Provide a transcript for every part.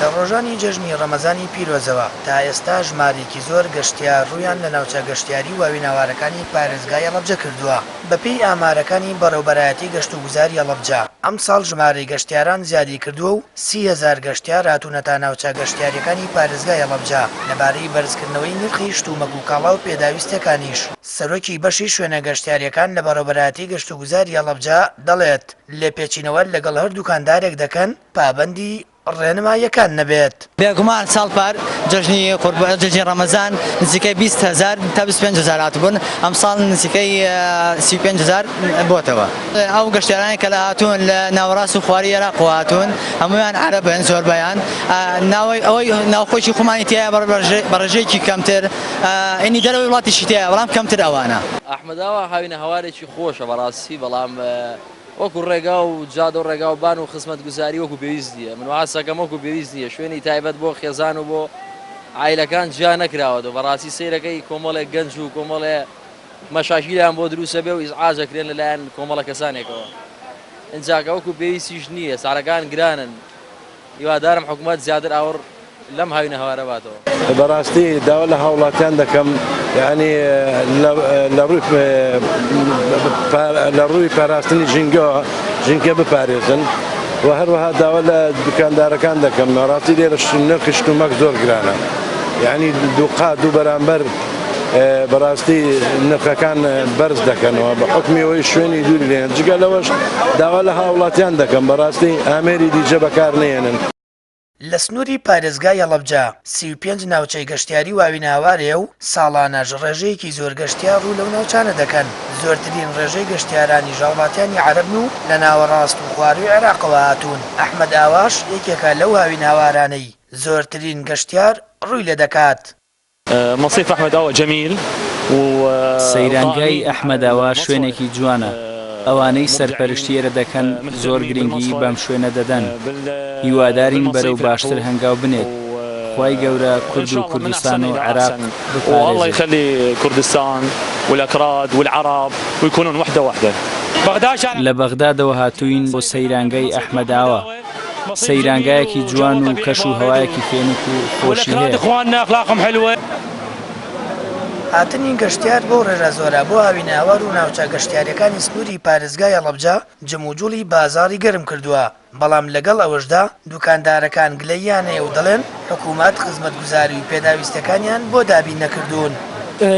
لە ڕۆژانی جەژنی ڕەمەزانی پیرۆزەوە تا ئێستا ژمارێکی زۆر گەشتیار ڕوویان لە ناوچە گەشتیاری و واوێنەوارەکانی پارێزگای هەڵەبجە کردووە. بەپێی ئامارەکانی بەڕێوەبەرایەتی گەشت و گوزاری هەڵەبجە ئەم ساڵ ژمارەی گەشتیاران زیادی کردووە و 30,000 گەشتیار هاتوونەتە ناوچە گەشتیاریەکانی پارێزگای هەڵەبجە. لەبارەی بەرزکردنەوەی نرخی شتومەک و کاڵا و پێداویستەکانیش سەرۆکی بەشی شوێنە گەشتیاریەکان لە بەڕێوەبەرایەتی گەشت و گوزاری هەڵەبجە دەڵێت لێپێچینەوە لەگەڵ هەردوو دوکاندارێک دەکەن پابەندی ڕێنماییەکان نەبێت. بێگومان ساڵ پار جەژنی ڕەمەزان نزیکەی 20,000 تا 25,000 هاتبوون، ئەم ساڵ نزیکەی 35,000 بۆتەوە. ئەو گەشتیارانی کە لە هاتوون لە ناوەڕاست و خواری عێراق هاتوون هەمویان عەرەبن زۆربەیان، ئەوەی ناوخۆیی خۆمانی تایە بەڕێژەیەکی کەمتر، ئینی دەرەوەی وڵاتیشی تایە بەڵام کەمتر ئەوانە. ئەحمەداوە هاوینە هەوارێکی خۆشە بەڕاستی، بەڵام وەکو ڕێگا و جادە و ڕێگا و بان و خزمەت گوزاری وەکو پێویست نییە. من واسەکەم وەکو پێویست نییە، شوێنی تایبەت بۆ خێزان و بۆ عایلەکان جیا نەکراوە و بەڕاستی سەیرەکەی کۆمەڵێک گەنج و کۆمەڵێ مەشاکیلیان بۆ دروستە بێ و ئیزعاجەکرێن لەلایەن کۆمەڵە کەسانێکەوە. ئینجاکە وەکو پێویستیش نییە، ساڵەکان گرانن. هیوادارم حکوومەت زیاتر ئاوڕ لەم هاوینە هەوارە باتەوە. بەڕاستی داوا لە هاوڵاتیان دەکەم، یعنی لە ڕووی پاراستنی ژینگە بپارێزن و هەروەها داوا لە دوکاندارەکان دەکەم. ڕاستی لێرە نرخی شتومەک زۆر گرانە، یعنی دوو قات و بەرامبەر بەڕاستی نرخەکان بەرز دەکەنەوە بە حکمی ئەوەی شوێنی دووری لێن. جگە لەوەش داوا لە هاوڵاتیان دەکەم بەڕاستی ئامێری دیجە بەکار نێنن. لە سنووری پارێزگای هەڵەبجە 35 ناوچەی گەشتیاری واوینە هەوارەیە و ساڵانەش ڕێژەیەکی زۆر گەشتیار ڕوو لەو ناوچانە دەکەن. زۆرترین ڕێژەی گەشتیارانی ژاوڵاتیانی عەرەبن و لە ناوەڕاست و خواروی عێراقەوە هاتوون. ئەحمەد ئاواش یەکێکە لەو هاوینە هەوارانەی زۆرترین گەشتیار ڕووی لێ دەکات. مەصیف ئەحمەداوە جەمیل و سەیرانگای ئەحمەداوا شوێنێکی جوانە. ئەوانەی سەرپەرشتیێرە دەکەن زۆر گرنگی بەم شوێنە دەدەن. هیوادارین بەرەو باشتر هەنگاو بنێت. خوای گەورە کورد و کوردستان و عێراق والله يخلي كردستان والأكراد والعرب ويكونون وحدة واحدة. لە بەغدادەوە هاتووین بۆ سەیرانگای ئەحمەداوا. سەیرانگایەکی جوان و کەش و هەوایەکی فێنک و خۆشی هەیە. هاتنی گەشتیار بۆ ڕێژە زۆرە بۆ هاوینە هەوار و ناوچە گەشتیاریەکانی سنووری پارێزگای هەڵەبجە جموجوڵی بازاڕی گەرم کردووە. بەڵام لەگەڵ ئەوەشدا دوکاندارەکان گلەییانەیە و دەڵێن حکوومەت خزمەتگوزاری و پێداویستەکانیان بۆ دابین نەکردوون.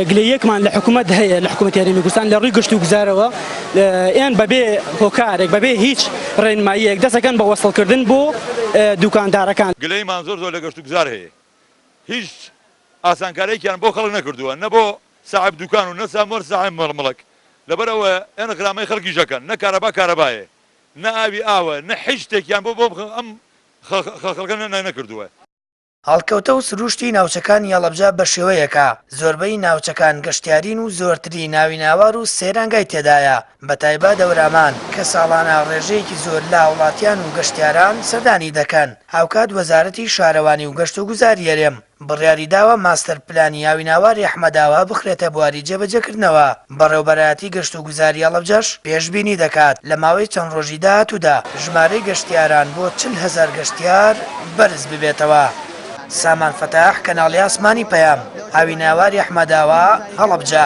گلەیەکمان لە حکوومەت هەیە لە حکوومەت یاریمی کوردستان لە ڕووی گەشت و گوزارەوە ئێن بەبێ هۆکارێک بەبێ هیچ ڕێنماییەک دەستەکەن بە وەسڵکردن بۆ دوکاندارەکان. گلەیمان زۆر لە گەشت و گوزار هەیە، هیچ ئاسانکارێکیان بۆ خەڵک نەکردووە، نە بۆ ساحب دوکان و نە سامۆر ساحب مەڵمەڵک. لەبەرەوە ئێن غرامەی خەڵکی ژەکەن، نە کارەبا کارەبایە، نە ئاوی ئاوە، نە هیچ شتێکیان بۆ ئەم خەڵکە نەکردووە. هەڵکەوتە و سروشتی ناوچەکانی هەڵەبجە بە شێوەیەکە زۆربەی ناوچەکان گەشتیارین و زۆرتری ناویناوار و سێرانگای تێدایە، بەتایبەت دەورامان کە ساڵانە ڕێژەیەکی زۆر لە وڵاتیان و گەشتیاران سەردانی دەکەن. هاوکات وەزارەتی شارەوانی و گەشت و گوزاری هەرێم بڕیاری داوە ماستەر پلانی یاویناواری ئەحمەداوا بخرێتە بواری جێبەجێکردنەوە. بەڕێوەبەرایەتی گەشت و گوزاری هەڵەبجەش پێشبینی دەکات لە ماوەی چەند ڕۆژی داهاتوودا ژمارەی گەشتیاران بۆ 40,000 گەشتیار بەرز ببێتەوە. سامان فەتاح، کەناڵی ئاسمانی پەیام، هاویناواری ئەحمەداوا، هەڵەبجە.